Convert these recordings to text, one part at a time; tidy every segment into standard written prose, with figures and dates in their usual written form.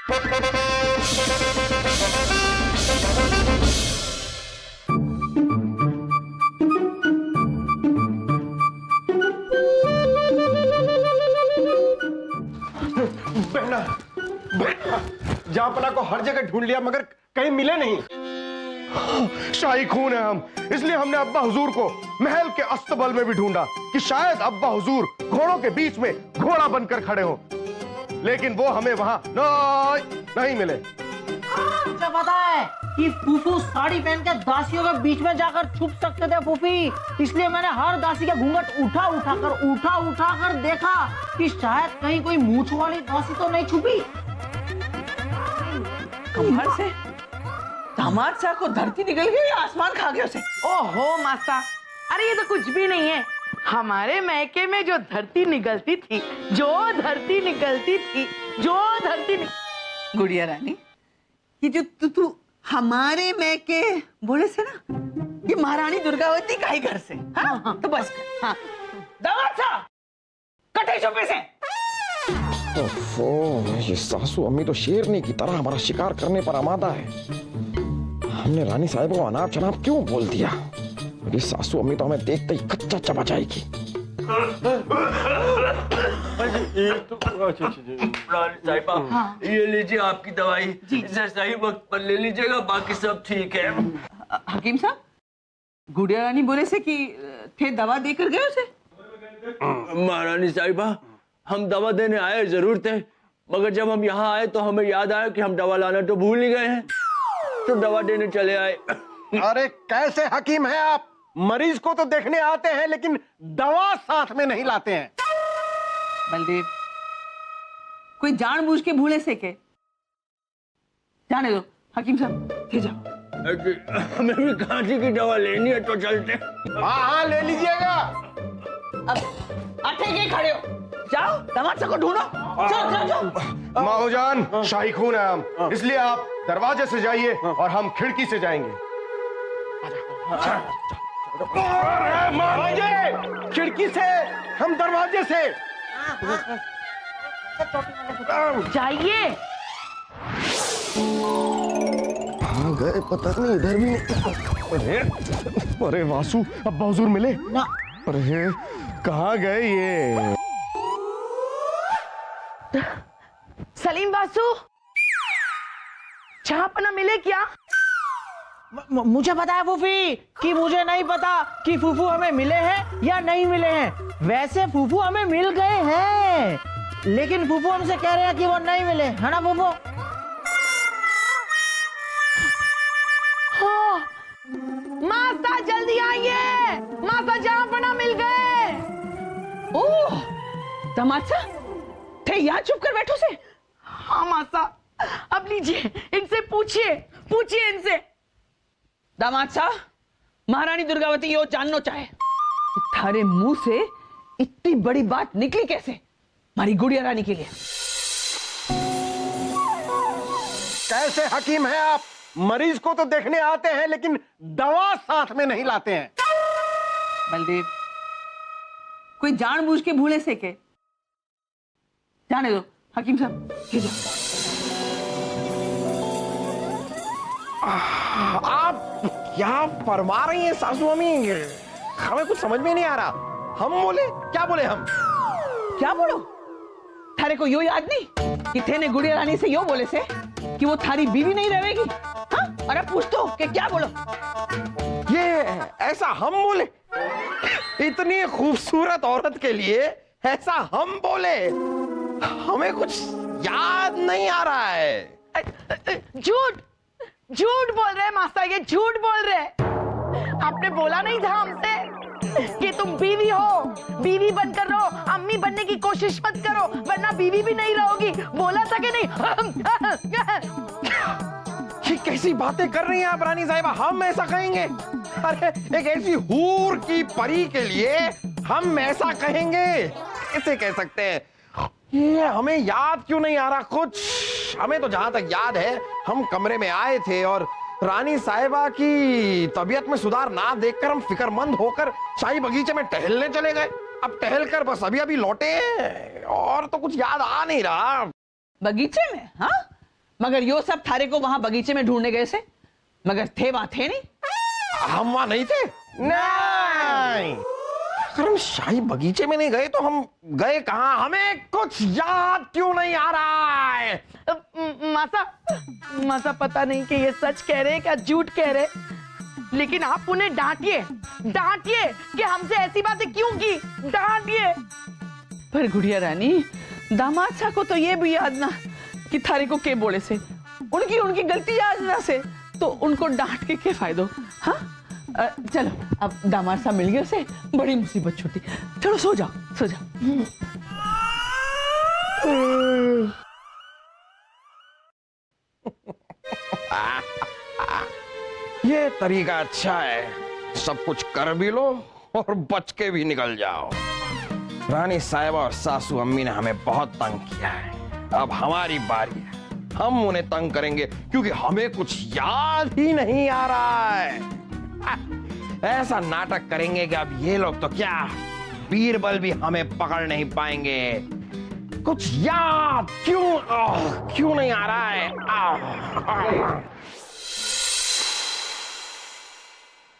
बहना, जहांपना को हर जगह ढूंढ लिया मगर कहीं मिले नहीं। शाही खून है हम, इसलिए हमने अब्बा हुजूर को महल के अस्तबल में भी ढूंढा कि शायद अब्बा हुजूर घोड़ों के बीच में घोड़ा बनकर खड़े हो, लेकिन वो हमें वहां नहीं मिले। मुझे पता है कि फूफू साड़ी पहन के दासियों के बीच में जाकर छुप सकते थे फूफी, इसलिए मैंने हर दासी का घूंघट उठा उठा कर देखा कि शायद कहीं कोई मूंछ वाली दासी तो नहीं छुपी। कमर से दामाद साहब को धरती निकल गई या आसमान खा गया उसे? ओहो मास्टर, अरे ये तो कुछ भी नहीं है। हमारे मैके में जो धरती निकलती थी, गुड़िया रानी, ये जो तू हमारे मैके बोले से ना, ये महारानी दुर्गावती का ही घर से। हाँ? तो बस हाँ। दामाद साहब कटे चुपे से। ओफो, ये सासू अम्मी तो शेरनी की तरह हमारा शिकार करने पर आमादा है। हमने रानी साहिब को अनाप शनाप क्यों बोल दिया? मेरी सासू अम्मी तो हमें देखते ही कच्चा चबा जाएगी। ये लीजिए आपकी दवाई, इसे सही वक्त पर ले लीजिएगा, बाकी सब ठीक है। हकीम साहब, गुड़िया रानी बोले से कि थे दवा देकर गए उसे? महारानी साहिबा, हम दवा देने आए जरूर थे, मगर जब हम यहाँ आए तो हमें याद आया कि हम दवा लाना तो भूल ही गए हैं, तो दवा देने चले आए। अरे कैसे हकीम हैं आप? मरीज को तो देखने आते हैं लेकिन दवा साथ में नहीं लाते हैं। बलदेव, कोई जानबूझ के भूले से के? जाने दो हकीम साहब, थे जाओ। हमें भी खांसी की दवा लेनी है तो चलते। हाँ ले लीजिएगा। अब अठे के खड़े हो, जाओ दामाद साहब को ढूंढो। जाओ। माहौजान, शाही खून है हम, इसलिए आप दरवाजे से जाइए और हम खिड़की से जाएंगे। खिड़की से, हम दरवाजे से। जाइए। कहाँ गए पता नहीं, इधर भी नहीं। अरे वासु, अब्बा हुजूर मिले ना? अरे कहाँ गए ये? सलीम वासु, जहांपना मिले क्या? मुझे पता है फूफी कि मुझे नहीं पता कि फूफू हमें मिले हैं या नहीं मिले हैं। वैसे फूफू हमें मिल गए हैं, लेकिन फूफू हमसे कह रहे हैं कि वो नहीं मिले, है ना फूफू? हाँ, मास्टर जल्दी आइए, मास्टर जहांपना मिल गए। ओह, दामाद साहब थे यहाँ चुप कर बैठो से? हाँ मास्टर, अब लीजिए, इनसे पूछिए इनसे। दामाद साहब, महारानी दुर्गावती यो जानना चाहे, थारे मुंह से इतनी बड़ी बात निकली कैसे हमारी गुड़िया रानी के लिए? कैसे हकीम हैं आप? मरीज को तो देखने आते हैं लेकिन दवा साथ में नहीं लाते हैं। बलदेव, कोई जानबूझ के भूले से के? जाने दो हकीम साहब, ले जाओ। आप क्या फरमा रही हैं सासू अम्मी? हमें कुछ समझ में नहीं आ रहा। हम बोले क्या बोले? हम क्या बोलो? थारे को यो याद नहीं कि थे ने गुड़िया रानी से यो बोले से कि वो थारी बीवी नहीं रहेगी? हाँ? अरे पूछ तो कि क्या बोलो? ये ऐसा हम बोले? इतनी खूबसूरत औरत के लिए ऐसा हम बोले? हमें कुछ याद नहीं आ रहा है। झूठ बोल रहे हैं मास्टर, ये झूठ बोल रहे हैं। आपने बोला नहीं था हमसे कि तुम बीवी हो, बीवी बनकर रहो, अम्मी बनने की कोशिश मत करो वरना बीवी भी नहीं रहोगी, बोला था कि नहीं? ये कैसी बातें कर रही हैं आप रानी साहिबा? हम ऐसा कहेंगे? अरे एक ऐसी हूर की परी के लिए हम ऐसा कहेंगे? कैसे कह सकते हैं? ये हमें याद क्यों नहीं आ रहा कुछ? हमें तो जहां तक याद है हम कमरे में आए थे और रानी साहिबा की तबीयत में सुधार ना देखकर हम फिक्रमंद होकर शाही बगीचे में टहलने चले गए। अब टहलकर बस अभी लौटे हैं और तो कुछ याद आ नहीं रहा। बगीचे में? हाँ, मगर यो सब थारे को वहां बगीचे में ढूंढने गए से, मगर थे वहां थे नहीं। हम वहां नहीं थे। नहीं, अगर हम शाही बगीचे में नहीं गए तो हम गए कहां? हमें कुछ याद क्यों नहीं आ रहा है? मासा पता नहीं कि ये सच कह रहे हैं क्या झूठ कह रहे, लेकिन आप उन्हें डांटिए कि हमसे ऐसी बातें क्यों की, डांटिए। पर गुड़िया रानी, दामाद साहब को तो ये भी याद ना कि थारे को के बोले से, उनकी गलती याद ना से, तो उनको डांट के फायदो। हाँ, चलो अब दामाद साहब मिल गए से, बड़ी मुसीबत छूटी। चलो सो जाओ। ये तरीका अच्छा है, सब कुछ कर भी लो और बच के भी निकल जाओ। रानी साहिबा और सासू अम्मी ने हमें बहुत तंग किया है, अब हमारी बारी है। हम उन्हें तंग करेंगे क्योंकि हमें कुछ याद ही नहीं आ रहा है। ऐसा नाटक करेंगे कि अब ये लोग तो क्या, बीरबल भी हमें पकड़ नहीं पाएंगे। कुछ याद क्यों नहीं आ रहा है?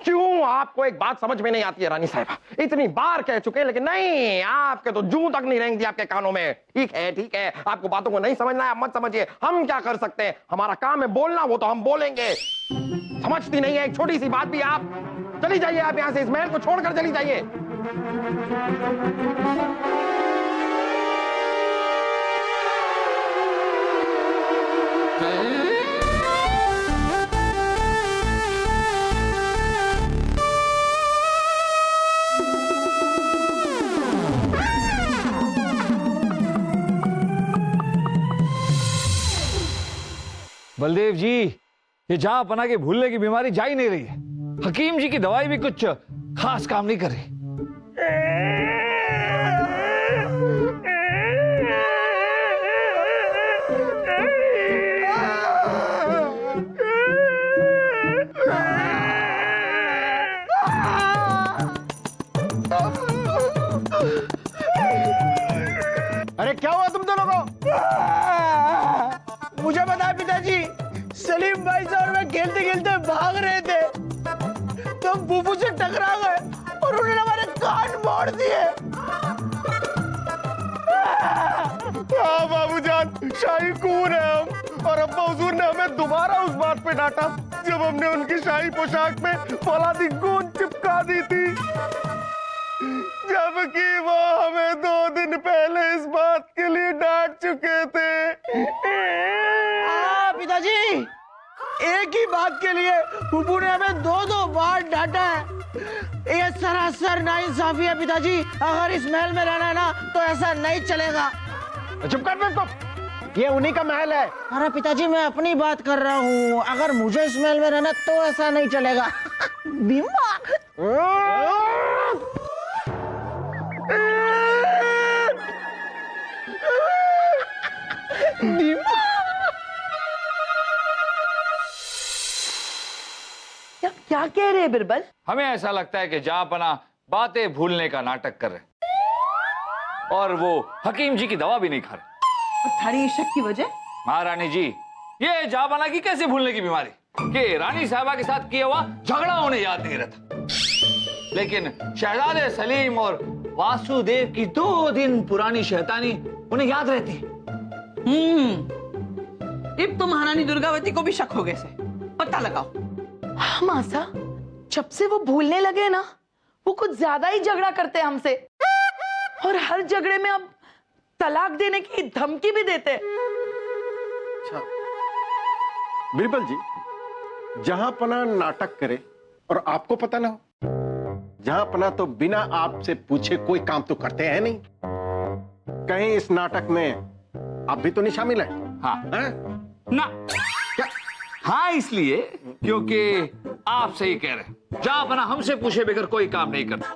क्यों आपको एक बात समझ में नहीं आती है रानी साहिबा? इतनी बार कह चुके हैं, लेकिन नहीं, आपके तो जूं तक नहीं रहेंगी आपके कानों में। ठीक है, आपको बातों को नहीं समझना है, आप मत समझिए। हम क्या कर सकते हैं? हमारा काम है बोलना, वो तो हम बोलेंगे। समझती नहीं है एक छोटी सी बात भी आप। चली जाइए आप यहां से, इस महल को छोड़कर चली जाइए। बलदेव जी, ये जहां पना के भूलने की बीमारी जा ही नहीं रही है। हकीम जी की दवाई भी कुछ खास काम नहीं कर रही। अरे क्या हुआ तुम दोनों को? मुझे बताया पिताजी, सलीम भाई से और मैं खेलते खेलते भाग रहे थे तो बुबू से टकरा गए और उन्होंने हमारे कान मोड़ दिए। हाँ बाबूजान, शाही खून है हम, और अब्बा हुजूर ने हमें दोबारा उस बात पे डांटा जब हमने उनकी शाही पोशाक में फौलादी गूंज चिपका दी थी, जबकि वो हमें 2 दिन पहले इस बात के लिए डांट चुके थे। पिताजी, एक ही बात के लिए बुबू ने हमें 2 बार डांटा है। ये सरासर नाइंसाफी है पिताजी। अगर इस महल में रहना है ना तो ऐसा नहीं चलेगा। चुप कर बेवकूफ, ये उन्हीं का महल है। अरे पिताजी, मैं अपनी बात कर रहा हूँ। अगर मुझे इस महल में रहना तो ऐसा नहीं चलेगा। दिमाग क्या कह रहे हैं बिरबल? हमें ऐसा लगता है कि जहांपना बातें भूलने का नाटक कर रहे और वो हकीम जी की दवा भी नहीं खा रहे। और थारी शक की वजह? महारानी जी, ये जहांपना की कैसे भूलने की बीमारी कि रानी साहिबा के साथ किया हुआ झगड़ा उन्हें याद नहीं रहता, लेकिन शहजादे सलीम और वासुदेव की 2 दिन पुरानी शैतानी उन्हें याद रहती। अब तो महारानी दुर्गावती को भी शक हो गए से। पता लगाओ। हाँ मासा, जब से वो भूलने लगे ना, वो कुछ ज्यादा ही झगड़ा करते हैं हमसे, और हर झगड़े में अब तलाक देने की धमकी भी देते हैं। अच्छा बिरबल जी, जहांपना नाटक करे और आपको पता ना हो, जहांपना तो बिना आपसे पूछे कोई काम तो करते हैं नहीं। कहीं इस नाटक में आप भी तो नहीं शामिल है? हाँ ना, क्या? हाँ इसलिए क्योंकि आप सही कह रहे हैं, जहांपना हमसे पूछे बगैर कोई काम नहीं करता,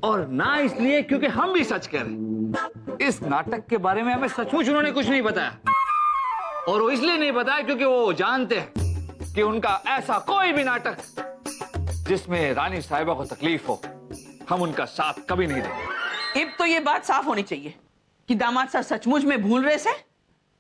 और ना इसलिए क्योंकि हम भी सच कह रहे हैं। इस नाटक के बारे में हमें सचमुच उन्होंने कुछ नहीं बताया, और वो इसलिए नहीं बताया क्योंकि वो जानते हैं कि उनका ऐसा कोई भी नाटक जिसमें रानी साहिबा को तकलीफ हो, हम उनका साथ कभी नहीं देंगे। अब तो ये बात साफ होनी चाहिए कि दामाद साहब सचमुच में भूल रहे से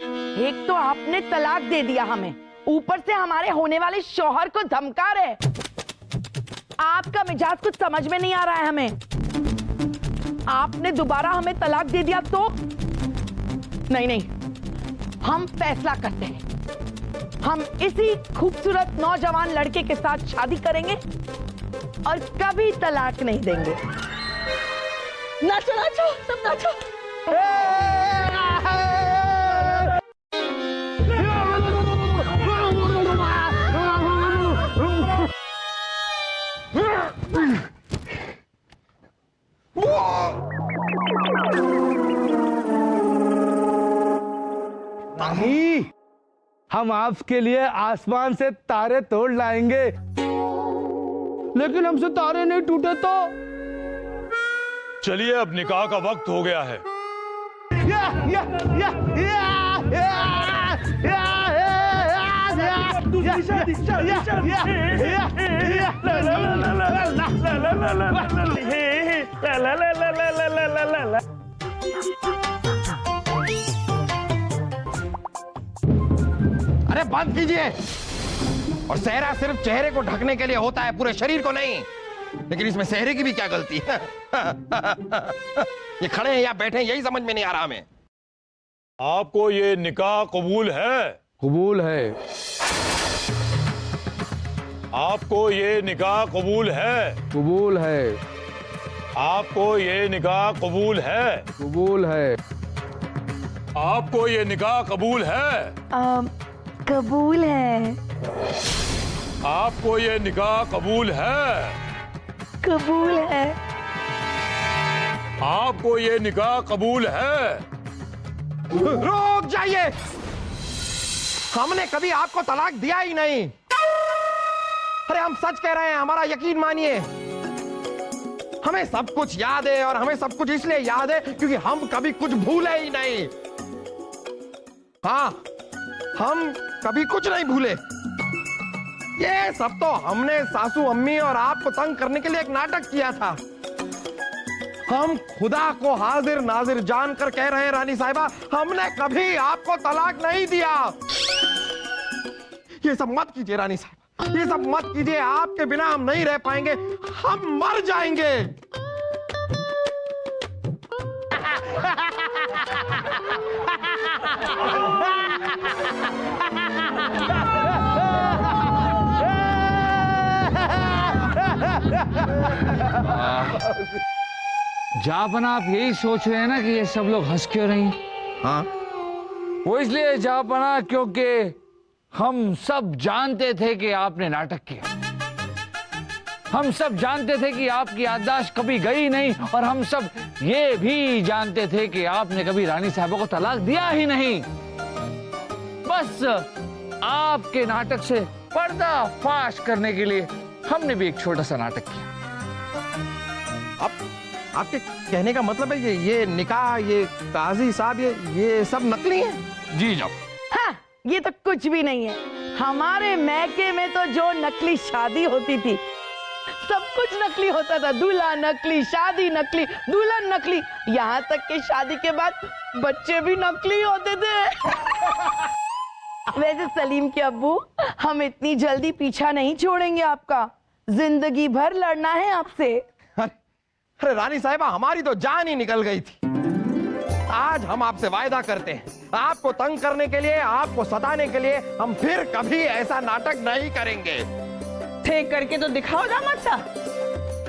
एक तो आपने तलाक दे दिया हमें, ऊपर से हमारे होने वाले शौहर को धमका रहे। आपका मिजाज कुछ समझ में नहीं आ रहा है हमें। आपने दोबारा हमें तलाक दे दिया तो नहीं नहीं, हम फैसला करते हैं, हम इसी खूबसूरत नौजवान लड़के के साथ शादी करेंगे और कभी तलाक नहीं देंगे। नाचो नाचो सब नाचो। नहीं, हम आपके लिए आसमान से तारे तोड़ लाएंगे, लेकिन हमसे तारे नहीं टूटे तो। चलिए अब निकाह का वक्त हो गया है। अरे बंद कीजिए। और सेहरा सिर्फ चेहरे को ढकने के लिए होता है, पूरे शरीर को नहीं। लेकिन इसमें सेहरे की भी क्या गलती है? ये खड़े हैं या बैठे हैं यही समझ में नहीं आ रहा हमें। आपको ये निकाह कबूल है? कबूल है। आपको ये निकाह कबूल है? कबूल है। आपको ये निकाह कबूल है? कबूल है। आपको ये निकाह कबूल है? कबूल है। आपको ये निकाह कबूल है? कबूल है। आपको ये निकाह कबूल है? रुक जाइए, हमने कभी आपको तलाक दिया ही नहीं। अरे हम सच कह रहे हैं, हमारा यकीन मानिए। हमें सब कुछ याद है, और हमें सब कुछ इसलिए याद है क्योंकि हम कभी कुछ भूले ही नहीं। हाँ, हम कभी कुछ नहीं भूले। ये सब तो हमने सासू अम्मी और आपको तंग करने के लिए एक नाटक किया था। हम खुदा को हाजिर नाजिर जानकर कह रहे हैं रानी साहिबा, हमने कभी आपको तलाक नहीं दिया। ये सब मत कीजिए रानी साहिबा, ये सब मत कीजिए। आपके बिना हम नहीं रह पाएंगे, हम मर जाएंगे। जापन आप यही सोच रहे हैं ना कि ये सब लोग हंस क्यों रही हैं? हाँ, वो इसलिए जापना क्योंकि हम सब जानते थे कि आपने नाटक किया। हम सब जानते थे कि आपकी याददाश्त कभी गई नहीं, और हम सब ये भी जानते थे कि आपने कभी रानी साहबा को तलाक दिया ही नहीं। बस आपके नाटक से पर्दा फाश करने के लिए हमने भी एक छोटा सा नाटक किया। आपके कहने का मतलब है ये निकाह, ये काजी साहब, ये सब नकली है? जी जब हाँ, ये तो कुछ भी नहीं है। हमारे मैके में तो जो नकली शादी होती थी, सब कुछ नकली होता था। दूल्हा नकली, शादी नकली, दुल्हन नकली, यहाँ तक कि शादी के बाद बच्चे भी नकली होते थे। वैसे सलीम के अब्बू, हम इतनी जल्दी पीछा नहीं छोड़ेंगे आपका, जिंदगी भर लड़ना है आपसे। अरे रानी साहिबा, हमारी तो जान ही निकल गई थी। आज हम आपसे वायदा करते हैं, आपको तंग करने के लिए, आपको सताने के लिए हम फिर कभी ऐसा नाटक नहीं करेंगे। थे करके तो दिखाओ दामाद साहब,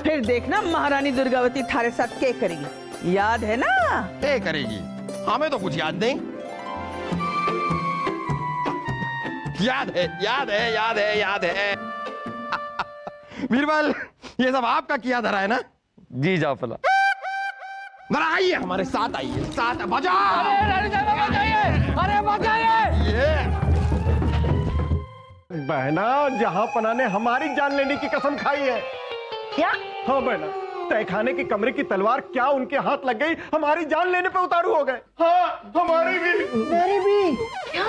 फिर देखना महारानी दुर्गावती थारे साथ क्या करेगी। याद है ना? क्या करेगी? हमें तो कुछ याद नहीं। याद है, याद है, याद है, याद है। बीरबल, ये सब आपका किया धरा है ना? जी जाफला। जरा आइए हमारे साथ, आइए साथ। बजाओ! अरे बचाइए! ये बहना, जहां पना ने हमारी जान लेने की कसम खाई है। क्या? हाँ बहना, तहखाने के कमरे की तलवार क्या उनके हाथ लग गई, हमारी जान लेने पे उतारू हो गए। हाँ, हमारी भी। मेरी भी। क्या?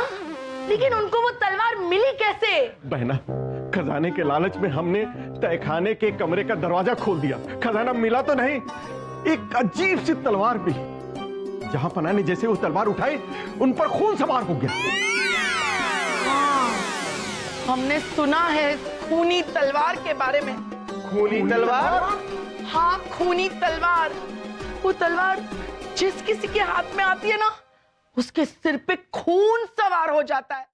लेकिन उनको वो तलवार मिली कैसे? बहना, खजाने के लालच में हमने तहखाने के कमरे का दरवाजा खोल दिया। खजाना मिला तो नहीं, एक अजीब सी तलवार भी। जहां पना ने जैसे वो तलवार उठाई उन पर खून सवार हो गया। हमने सुना है खूनी तलवार के बारे में। खूनी तलवार? हाँ, खूनी तलवार। वो तलवार जिस किसी के हाथ में आती है ना, उसके सिर पे खून सवार हो जाता है।